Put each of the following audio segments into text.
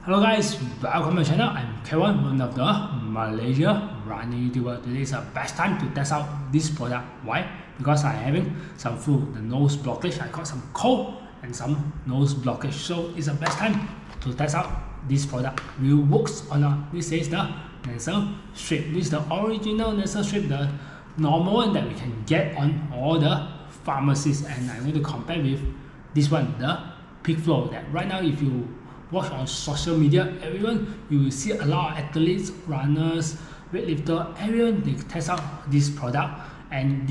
Hello guys, welcome to my channel. I'm Kevin, one of the Malaysia running YouTuber. Today is the best time to test out this product. Why? Because I'm having some flu, the nose blockage. I got some cold and some nose blockage. So it's the best time to test out this product. Will it works or not? This is the Nasal Strip. This is the original Nasal Strip, the normal one that we can get on all the pharmacies. And I'm going to compare with this one, the Peak Flow. That right now, if you watch on social media, everyone, you will see a lot of athletes, runners, weightlifter, everyone, they test out this product. And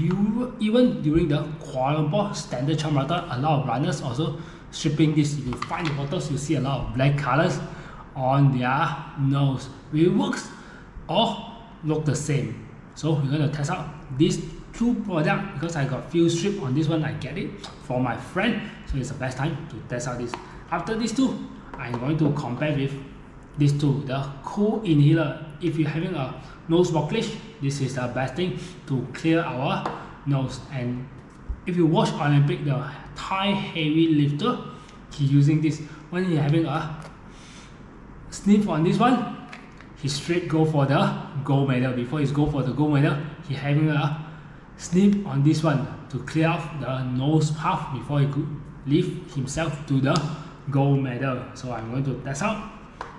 even during the Kuala Lumpur Standard Chartered Marathon, a lot of runners also stripping this. If you find the photos, you see a lot of black colors on their nose. Will it works or look the same? So we're going to test out these two products because I got few strips on this one. I get it for my friend, so it's the best time to test out this. After these two, I'm going to compare with these two, the cool inhaler. If you're having a nose blockage, this is the best thing to clear our nose. And if you watch Olympic, the Thai heavy lifter, he using this. When he's having a sniff on this one, he straight go for the gold medal. Before he go for the gold medal, he having a sniff on this one to clear off the nose puff before he could lift himself to the gold medal. So I'm going to test out,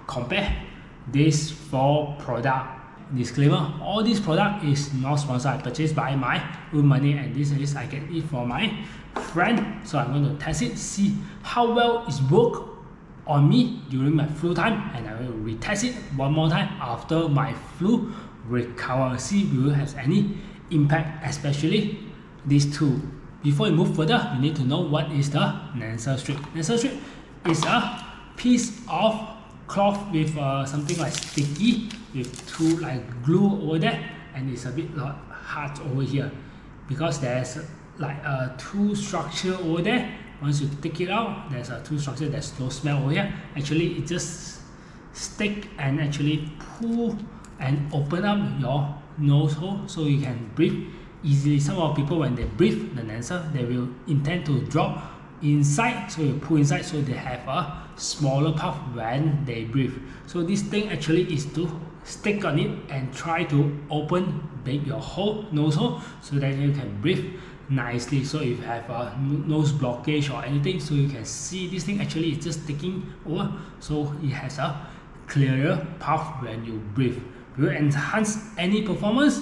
compare these four products. Disclaimer, all this product is not sponsored. I purchased by my own money, and this is I get it for my friend. So I'm going to test it, see how well it works on me during my flu time, and I will retest it one more time after my flu recover, see if it will have any impact, especially these two. Before we move further, you need to know what is the Nasal Strip. Nasal Strip is a piece of cloth with something like sticky with two like glue over there, and it's a bit hard over here because there's like a two structure over there. Once you take it out, there's a two structure, there's no smell over here. Actually, it just stick and actually pull and open up your nose hole so you can breathe easily. Some of people, when they breathe the nasal, they will intend to drop inside, so you pull inside so they have a smaller puff when they breathe. So this thing actually is to stick on it and try to open big your whole nose hole so that you can breathe nicely. So if you have a nose blockage or anything, so you can see this thing actually is just sticking over, so it has a clearer puff when you breathe. Will it enhance any performance?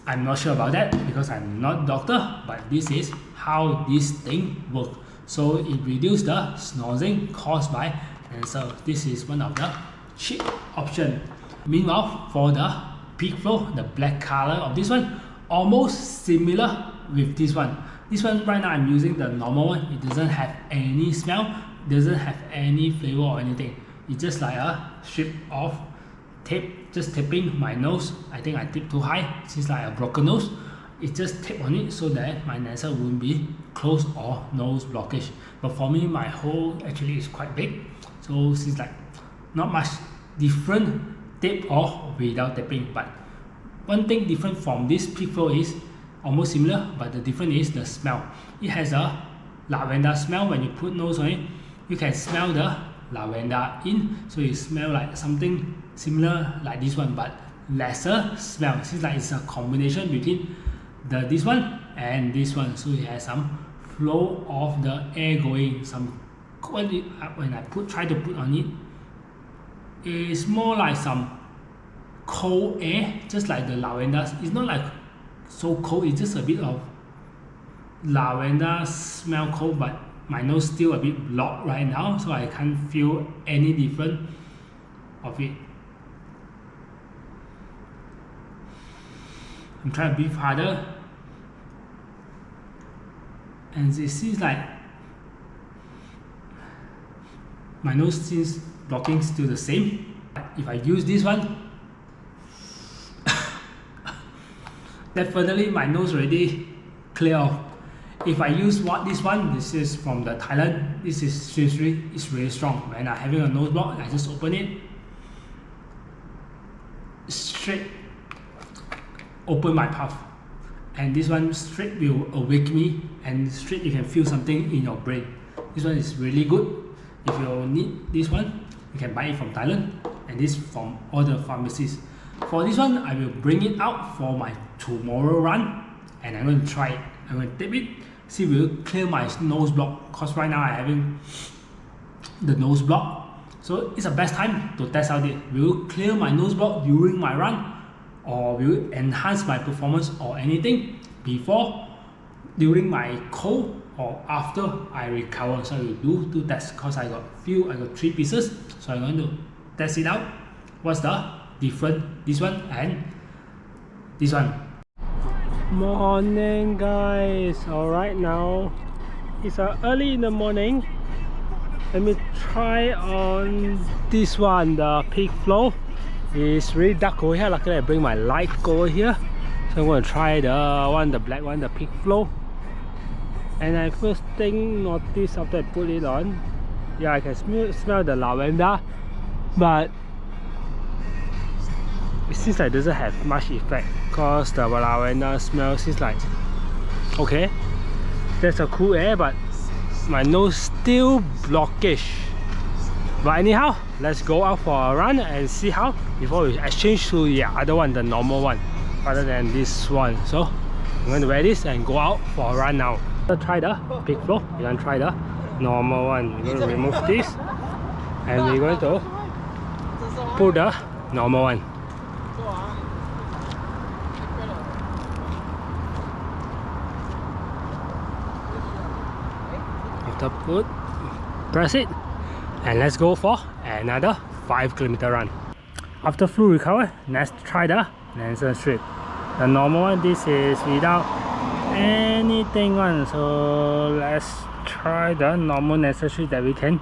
I'm not sure about that because I'm not a doctor, but this is how this thing works. So it reduces the snoozing caused by nasal. This is one of the cheap option. Meanwhile, for the Peak Flow, the black color of this one, almost similar with this one. This one right now I'm using the normal one. It doesn't have any smell, doesn't have any flavor or anything. It's just like a strip of tape, just taping my nose. I think I taped too high, it's like a broken nose. It just tape on it so that my nasal won't be closed or nose blockage. But for me, my hole actually is quite big, so it's like not much different tape or without taping. But one thing different from this Peak Flow is almost similar, but the difference is the smell. It has a lavender smell. When you put nose on it, you can smell the lavender in, so it smell like something similar like this one, but lesser smell. Seems like it's a combination between this one and this one, so it has some flow of the air going. Some when I try to put on it, it's more like some cold air, just like the lavender. It's not like so cold, it's just a bit of lavender smell cold, but my nose still a bit blocked right now, so I can't feel any difference of it. I'm trying to breathe harder, and it seems like my nose seems blocking still the same. If I use this one, definitely my nose already clear off. If I use this one, this is from the Thailand, this is seriously, it's really strong. When I'm having a nose block, I just open it, straight open my puff, and this one straight will awake me, and straight you can feel something in your brain. This one is really good. If you need this one, You can buy it from Thailand, and this from all the pharmacies. For this one, I will bring it out for my tomorrow run, and I'm going to try it. I'm going to tip it, see if it will clear my nose block, because right now I'm having the nose block. So it's the best time to test out it. Will it clear my nose block during my run, or will it enhance my performance or anything before, during my cold, or after I recover? So I will do two tests, because I got 3 pieces. So I'm going to test it out. What's the difference, this one and this one? Morning guys. Alright, now it's early in the morning. Let me try on this one, the peak flow. It's really dark over here. Luckily I bring my light over here. So I'm going to try the black one, the peak flow. And I first thing notice after I put it on, yeah, I can smell the lavender, but it seems like it doesn't have much effect, because the lavender smell seems like okay. There's a cool air, but my nose still blockish. But anyhow, let's go out for a run and see how, before we exchange to the other one, the normal one, rather than this one. So I'm going to wear this and go out for a run now. Let's try the peak flow. We're going to try the normal one. We're going to remove this, and we're going to put the normal one. After put, press it, and let's go for another 5km run. After full recover, let's try the Nasal Strip. The normal one, this is without anything on. So let's try the normal Nasal Strip that we can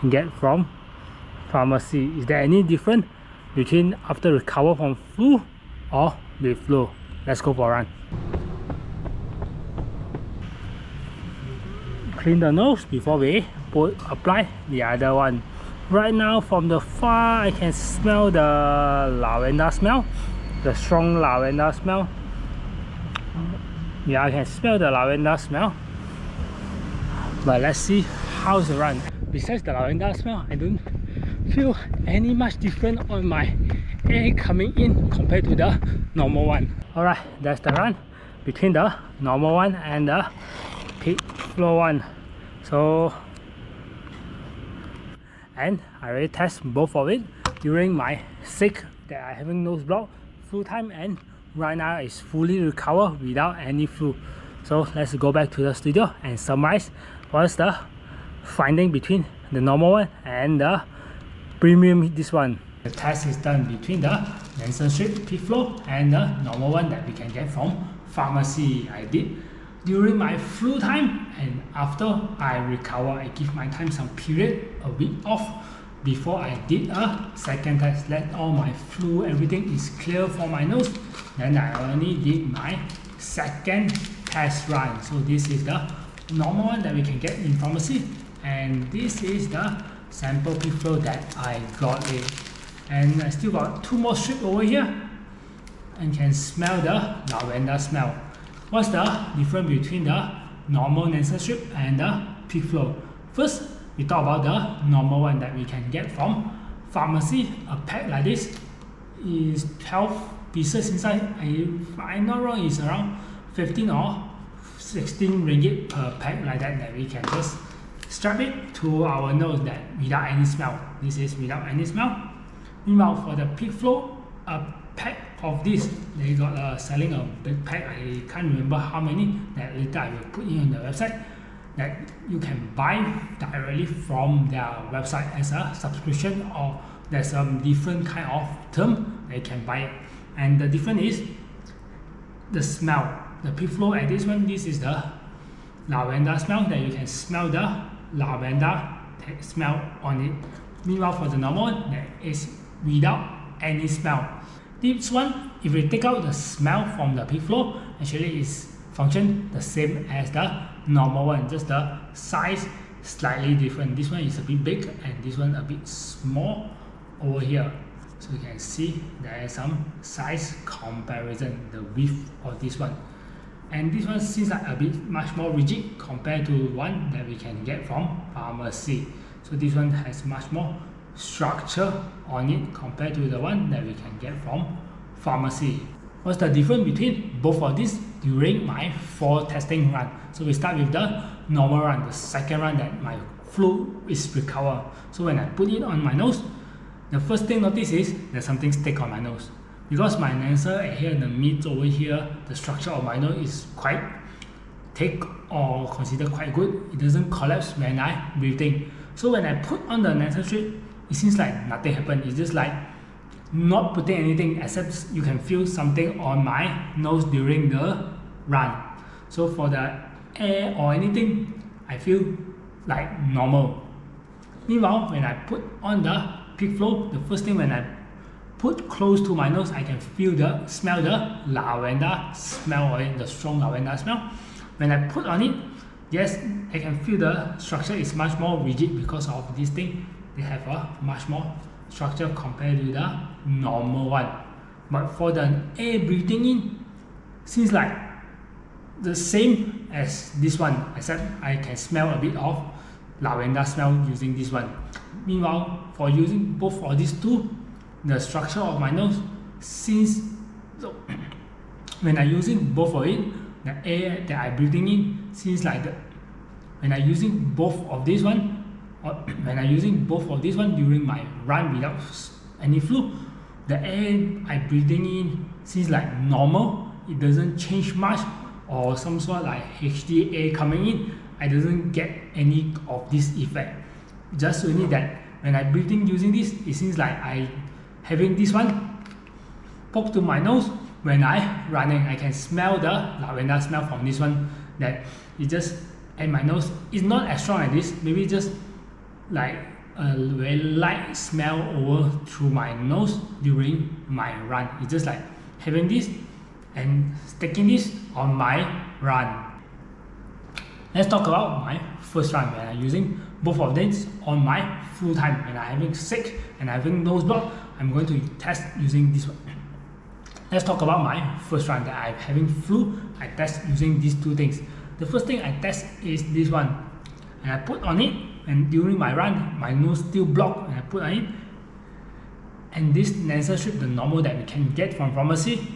get from pharmacy. Is there any difference between after recover from flu or with flu? Let's go for a run. Clean the nose before we apply the other one. Right now from the far I can smell the lavender smell, the strong lavender smell. Yeah, I can smell the lavender smell. But let's see how's the run. Besides the lavender smell, I don't feel any much different on my air coming in compared to the normal one. Alright, that's the run between the normal one and the peak flow one. So, and I already test both of it during my sick that I having nose block full time, and right now it's fully recovered without any flu. So let's go back to the studio and summarize what's the finding between the normal one and the premium, this one. The test is done between the Nasal Strip peak flow and the normal one that we can get from pharmacy. I did during my flu time, and after I recover, I give my time some period, a week off, before I did a second test. Let all my flu, everything is clear for my nose. Then I only did my second test run. So this is the normal one that we can get in pharmacy, and this is the sample peak flow that I got it. And I still got 2 more strips over here, and can smell the lavender smell. What's the difference between the normal Nasal Strip and the peak flow? First, we talk about the normal one that we can get from pharmacy. A pack like this is 12 pieces inside. If I'm not wrong, it's around 15 or 16 ringgit per pack like that we can just strap it to our nose that without any smell. This is without any smell. Meanwhile, for the peak flow, a pack of this, they got selling a big pack. I can't remember how many, that later I will put in on the website, that you can buy directly from their website as a subscription, or there's some different kind of term they can buy it. And the difference is the smell. The peak flow at this one, this is the lavender smell, that you can smell the lavender smell on it. Meanwhile, for the normal one, that is without any smell. This one, if we take out the smell from the peak flow, actually it's function the same as the normal one, just the size slightly different. This one is a bit big and this one a bit small over here. So you can see there is some size comparison, the width of this one. And this one seems like a bit much more rigid compared to one that we can get from pharmacy. So this one has much more structure on it compared to the one that we can get from pharmacy. What's the difference between both of these during my fall testing run? So we start with the normal run, the second run that my flu is recovered. So when I put it on my nose, the first thing notice is there's something stick on my nose. Because my nasal here, the mids over here, the structure of my nose is quite thick or considered quite good. It doesn't collapse when I breathing. So when I put on the nasal strip, it seems like nothing happened. It's just like not putting anything except you can feel something on my nose during the run. So for the air or anything, I feel like normal. Meanwhile, when I put on the peak flow, the first thing when I put close to my nose, I can smell the lavender smell, or the strong lavender smell. When I put on it, yes, I can feel the structure is much more rigid because of this thing. They have a much more structure compared to the normal one. But for the air breathing in, seems like the same as this one, except I can smell a bit of lavender smell using this one. Meanwhile, for using both of these two, the structure of my nose, since so when I using both of it, the air that I breathing in seems like when I using both of this one, or when I using both of this one during my run without any flu, the air I breathing in seems like normal. It doesn't change much, or some sort like HD air coming in. I doesn't get any of this effect. Just only that when I breathing using this, it seems like I having this one poke to my nose. When I running, I can smell the lavender smell from this one. That it just, and my nose is not as strong as this. Maybe just like a very light smell over through my nose during my run. It's just like having this and sticking this on my run. Let's talk about my first run when I'm using both of these on my full time. When I'm having sick and having nose block, I'm going to test using this one. Let's talk about my first run that I'm having flu. I test using these two things. The first thing I test is this one, and I put on it, and during my run, my nose still blocked, and I put on it. And this nasal strip, the normal that we can get from pharmacy,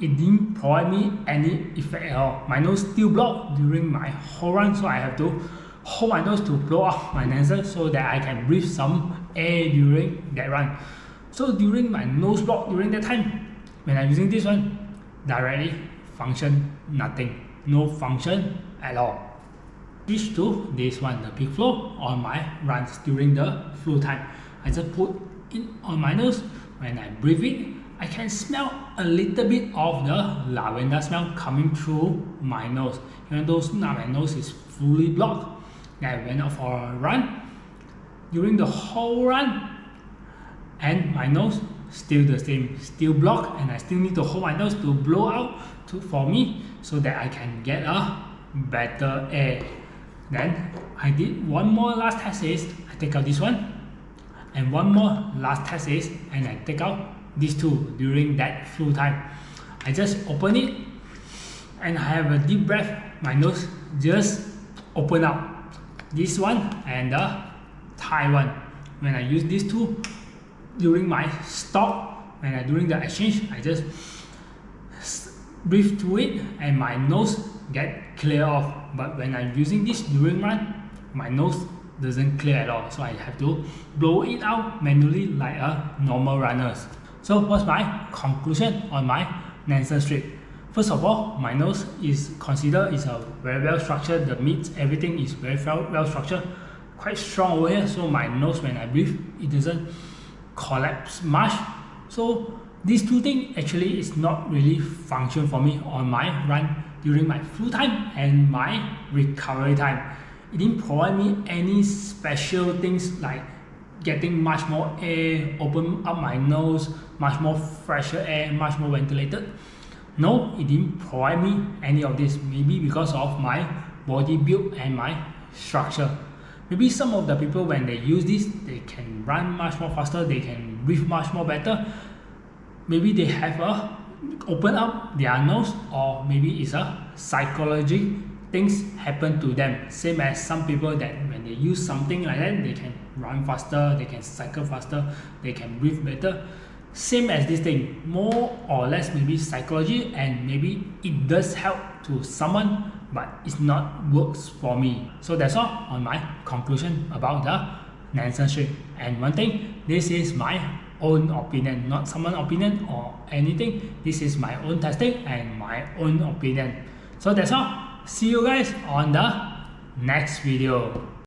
it didn't provide me any effect at all. My nose still blocked during my whole run, so I have to hold my nose to blow out my nasal so that I can breathe some air during that run. So during my nose block during that time, when I'm using this one, directly function nothing, no function at all. Switch to this one, the peak flow on my runs during the flu time. I just put it on my nose. When I breathe it, I can smell a little bit of the lavender smell coming through my nose. Even though now my nose is fully blocked, then I went out for a run. During the whole run, and my nose still the same, still blocked, and I still need to hold my nose to blow out for me so that I can get a better air. Then I did one more last test is I take out this one, and one more last test is and I take out these two during that flu time. I just open it and I have a deep breath. My nose just open up. This one and the Thai one. When I use these two during my stop, when I during the exchange, I just breathe through it and my nose get clear off. But when I'm using this during run, my nose doesn't clear at all, so I have to blow it out manually like a normal runners. So what's my conclusion on my nasal strip? First of all, my nose is considered is a very well structured. The mids, everything is very well structured, quite strong over here. So my nose, when I breathe, it doesn't collapse much. So these two things actually is not really function for me on my run during my flu time and my recovery time. It didn't provide me any special things like getting much more air, open up my nose, much more fresher air, much more ventilated. No, it didn't provide me any of this. Maybe because of my body build and my structure. Maybe some of the people when they use this, they can run much more faster, they can breathe much more better. Maybe they have a open up their nose, or maybe it's a psychology things happen to them. Same as some people that when they use something like that, they can run faster, they can cycle faster, they can breathe better. Same as this thing, more or less maybe psychology, and maybe it does help to someone, but it's not works for me. So that's all on my conclusion about the Nasal Strip. And one thing, this is my own opinion, not someone's opinion or anything. This is my own testing and my own opinion. So that's all. See you guys on the next video.